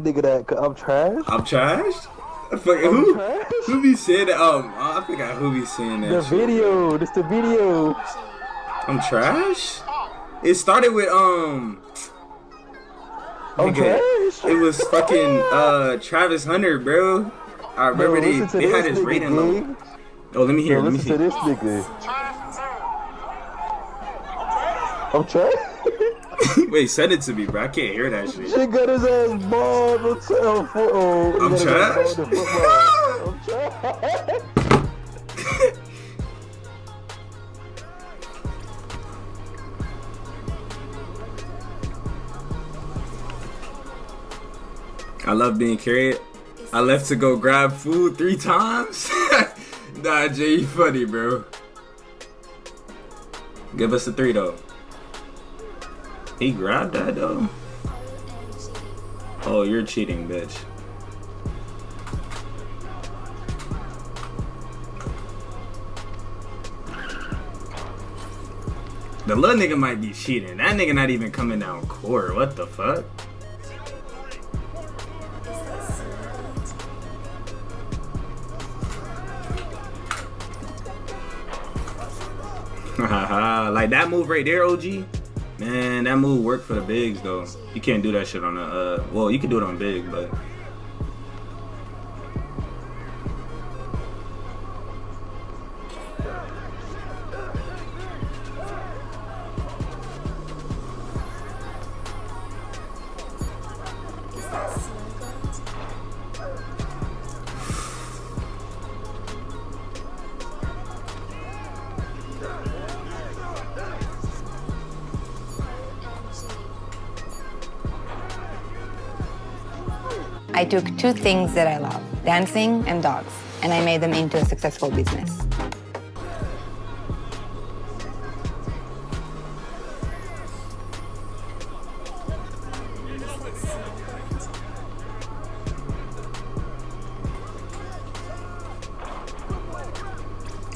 Nigga, that I'm trash. I'm trash? Who be saying that? I forgot who be saying that. The shit, video, bro. this the video. I'm trash? It started with I'm nigga, trash. it was fucking Travis Hunter, bro. I remember they had his rating low. Oh, let me hear. Let me see. Listen to this nigga. I'm trash. Wait, send it to me, bro. I can't hear that shit. She got his ass bald. I'm trash. I'm trash. I love being carried. I left to go grab food 3 times. Nah, Jay, you funny, bro. Give us a 3 though. He grabbed that though. Oh, you're cheating, bitch. The little nigga might be cheating. That nigga not even coming down court. What the fuck? Like that move right there, OG. Man, that move worked for the bigs though. You can't do that shit on a well, you can do it on big, but I took 2 things that I love, dancing and dogs, and I made them into a successful business.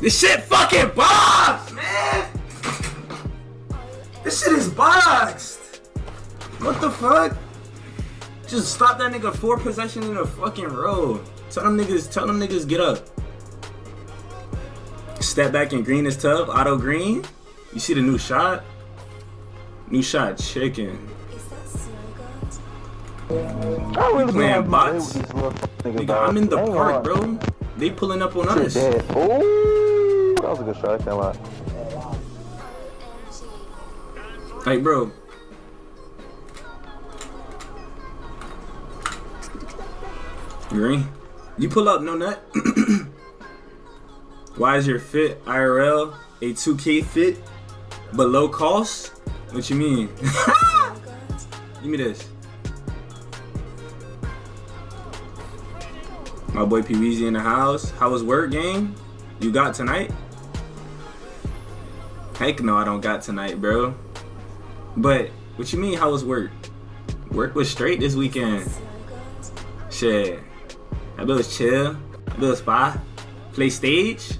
this shit fucking boxed, man. This shit is boxed. What the fuck? Just stop that nigga 4 possessions in a fucking row. Tell them niggas get up. Step back and green is tough. Auto green. You see the new shot? New shot chicken. I really playing bots. Nigga, I'm in the park, bro. They pulling up on us. Oh, that was a good shot. I can't lie. Like, bro. Green. You pull up, no nut. Why is your fit IRL a 2K fit but low cost? What you mean? Give me this. My boy PWEEZY in the house. How was work, gang? You got tonight? Heck no, I don't got tonight, bro. But what you mean? How was work? Work was straight this weekend. Shit. That bit was chill. That bit was fire. Play stage.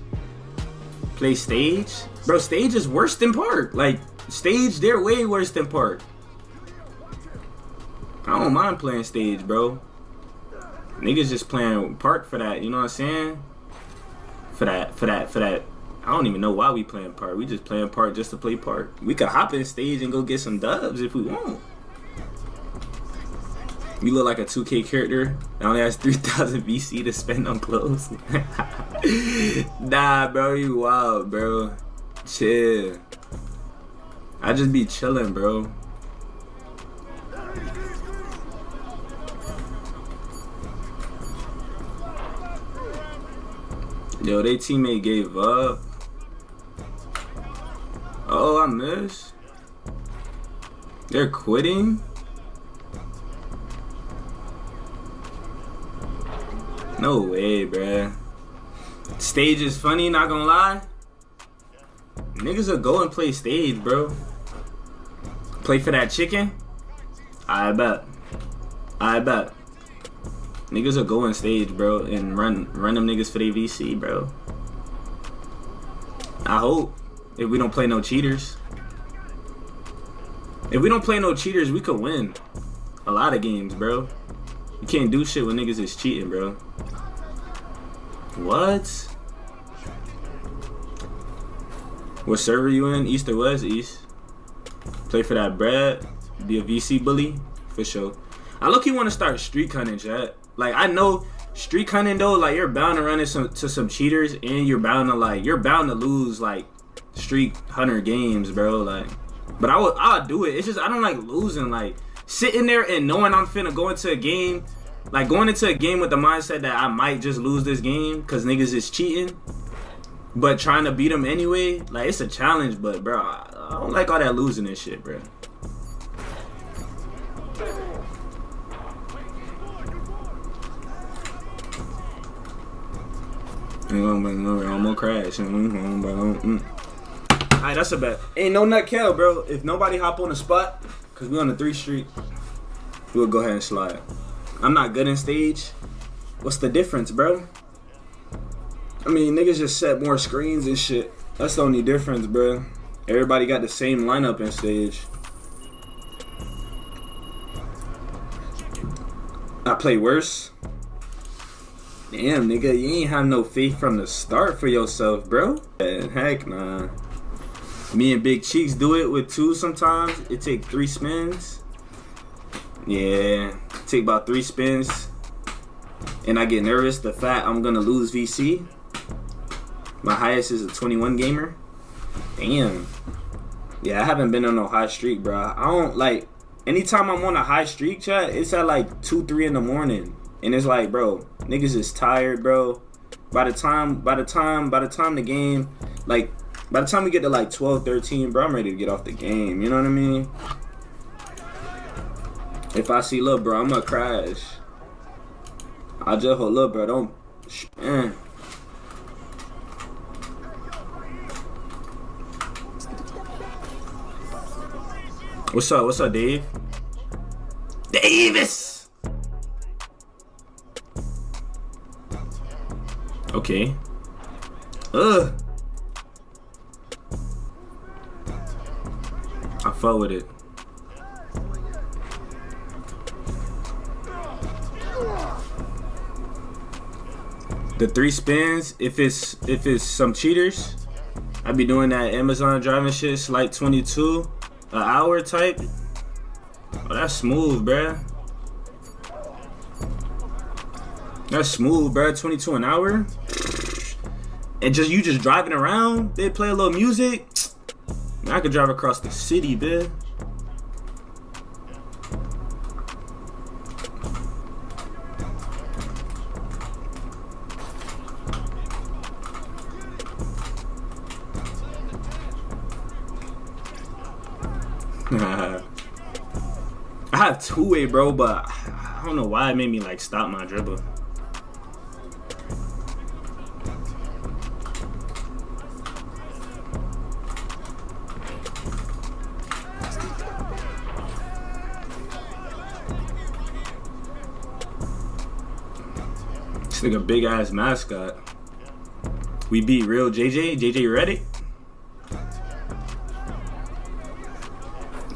Play stage. Bro, stage is worse than park. Like, stage, they're way worse than park. I don't mind playing stage, bro. Niggas just playing park for that, you know what I'm saying? For that. I don't even know why we playing park. We just playing park just to play park. We could hop in stage and go get some dubs if we want. You look like a 2K character that only has 3,000 VC to spend on clothes. Nah, bro, you wild, bro. Chill. I just be chilling, bro. Yo, they teammate gave up. Oh, I missed. They're quitting? No way, bruh. Stage is funny, not gonna lie. Niggas will go and play stage, bro. Play for that chicken? I bet. Niggas will go on stage, bro, and run them niggas for their VC, bro. I hope. If we don't play no cheaters. If we don't play no cheaters, we could win a lot of games, bro. You can't do shit when niggas is cheating, bro. What? What server you in? East or West? East. Play for that bread. Be a VC bully? For sure. I look, you want to start streak hunting, chat. Like, I know streak hunting though, like, you're bound to run into some cheaters, and you're bound to lose like streak hunter games, bro. Like, but I'll do it. It's just I don't like losing. Like, sitting there and knowing I'm finna go into a game, like going into a game with the mindset that I might just lose this game because niggas is cheating, but trying to beat them anyway. Like, it's a challenge, but bro, I don't like all that losing and shit, bro. I'm gonna crash. Alright, that's a bet. Ain't no nut kill, bro. If nobody hop on the spot, cause we on the 3rd street, we'll go ahead and slide. I'm not good in stage. What's the difference, bro? I mean, niggas just set more screens and shit. That's the only difference, bro. Everybody got the same lineup in stage. I play worse. Damn, nigga, you ain't have no faith from the start for yourself, bro. Heck nah. Me and Big Cheeks do it with 2 sometimes. It take 3 spins. Yeah, take about 3 spins. And I get nervous the fact I'm gonna lose VC. My highest is a 21 gamer. Damn. Yeah, I haven't been on no high streak, bro. I don't like, anytime I'm on a high streak, chat, it's at like 2, 3 in the morning. And it's like, bro, niggas is tired, bro. By the time the game, like, by the time we get to like 12, 13, bro, I'm ready to get off the game. You know what I mean? If I see lil' bro, I'm gonna crash. I just hold up, bro. Don't, man. What's up? What's up, Dave? Davis! Okay. Ugh. I fuck with it. The 3 spins, if it's some cheaters, I be doing that Amazon driving shit. It's like 22 an hour type. Oh, that's smooth, bruh. That's smooth, bruh. 22 an hour. And you just driving around. They play a little music. Man, I could drive across the city, bitch. I have 2-way, bro, but I don't know why it made me like stop my dribble. This nigga big ass mascot. We beat real JJ. JJ, you ready?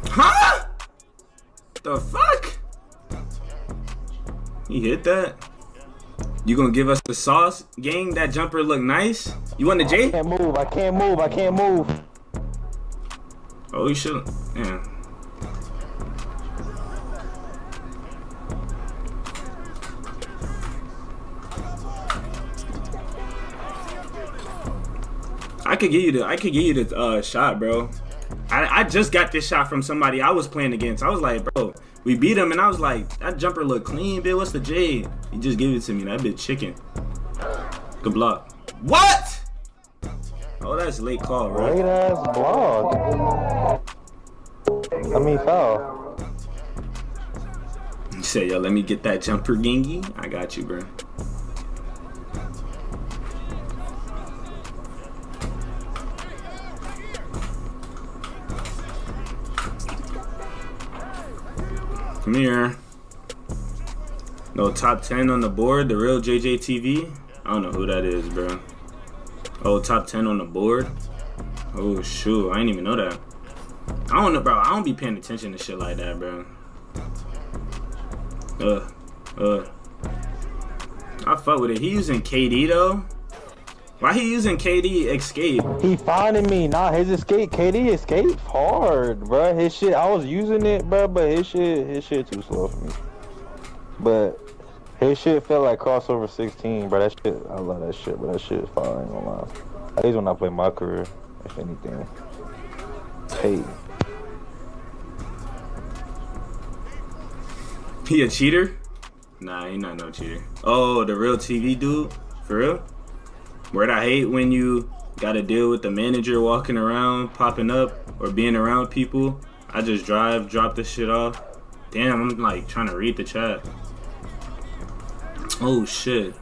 Huh? The fuck? He hit that? You gonna give us the sauce, gang? That jumper look nice. You want the J? I can't move. I can't move. I can't move. Oh, you should. Yeah. I could give you the shot, bro. I just got this shot from somebody I was playing against. I was like, bro, we beat him, and I was like, that jumper look clean, bitch. What's the J? He just gave it to me. That bitch chicken. Good block. What? Oh, that's late call, bro. Late ass block. I mean, foul. You said, yo, let me get that jumper, Gengi. I got you, bro. Come here. No top 10 on the board. The real JJTV. I don't know who that is, bro. Oh, top 10 on the board. Oh shoot, I didn't even know that. I don't know, bro. I don't be paying attention to shit like that, bro. I fuck with it. He using KD though. Why he using KD escape? He finding me. Nah, his escape. KD escape hard, bro. His shit. I was using it, bro, but his shit too slow for me. But his shit felt like crossover 16, bro. That shit, I love that shit, but that shit is fire. I ain't gonna lie. That is when I play my career, if anything. Hey. He a cheater? Nah, he not no cheater. Oh, the real TV dude? For real? Word, I hate when you gotta deal with the manager walking around, popping up, or being around people. I just drop this shit off. Damn, I'm like trying to read the chat. Oh shit.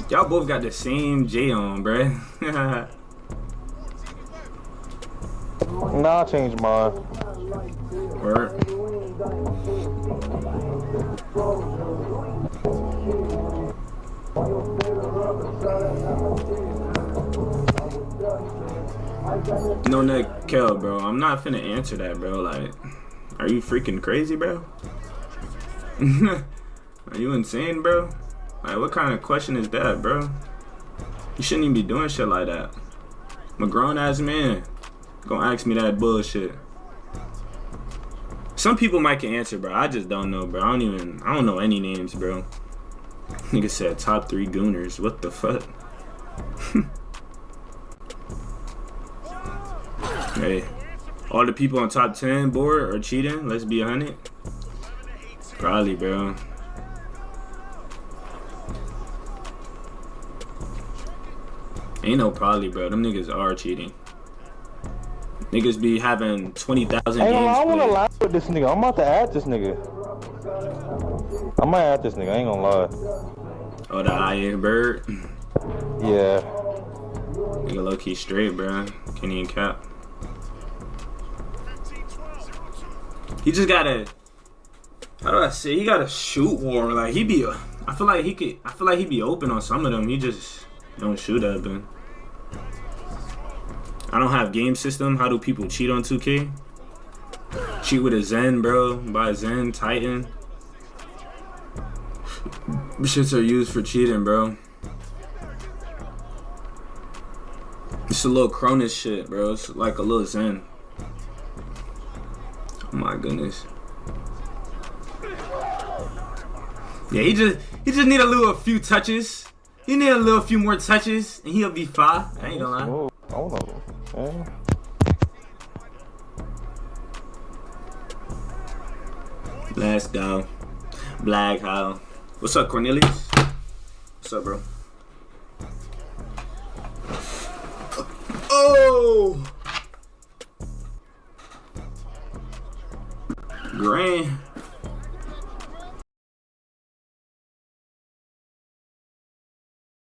Y'all both got the same J on, bruh. Nah, I changed mine. Word. No neck Kel, bro. I'm not finna answer that, bro. Like, are you freaking crazy, bro? Are you insane, bro? Like, what kind of question is that, bro? You shouldn't even be doing shit like that. I'm a grown ass man. Gonna ask me that bullshit. Some people might can answer, bro. I just don't know, bro. I don't know any names, bro. Nigga said top 3 gooners. What the fuck? Hey, all the people on top 10 board are cheating. Let's be 100. Probably, bro. Ain't no probably, bro. Them niggas are cheating. Niggas be having 20,000 games. Hey, I wanna laugh with this nigga. I'm about to add this nigga. I might add this nigga. I ain't gonna lie. Oh, the iron bird. Yeah. Nigga low key straight, bro. Can't even cap. He just gotta. How do I say? He gotta shoot more. Like he be. I feel like he could. I feel like he be open on some of them. He just don't shoot at them. I don't have game system. How do people cheat on 2K? Cheat with a Zen, bro. Buy Zen, Titan. Shits are used for cheating, bro. It's a little Cronus shit, bro. It's like a little Zen. Oh my goodness. Yeah, he just need a few touches. He need a few more touches, and he'll be fine. I ain't gonna lie. I don't know. Man. Let's go. Black Hole. What's up, Cornelius? What's up, bro? Oh! Grand.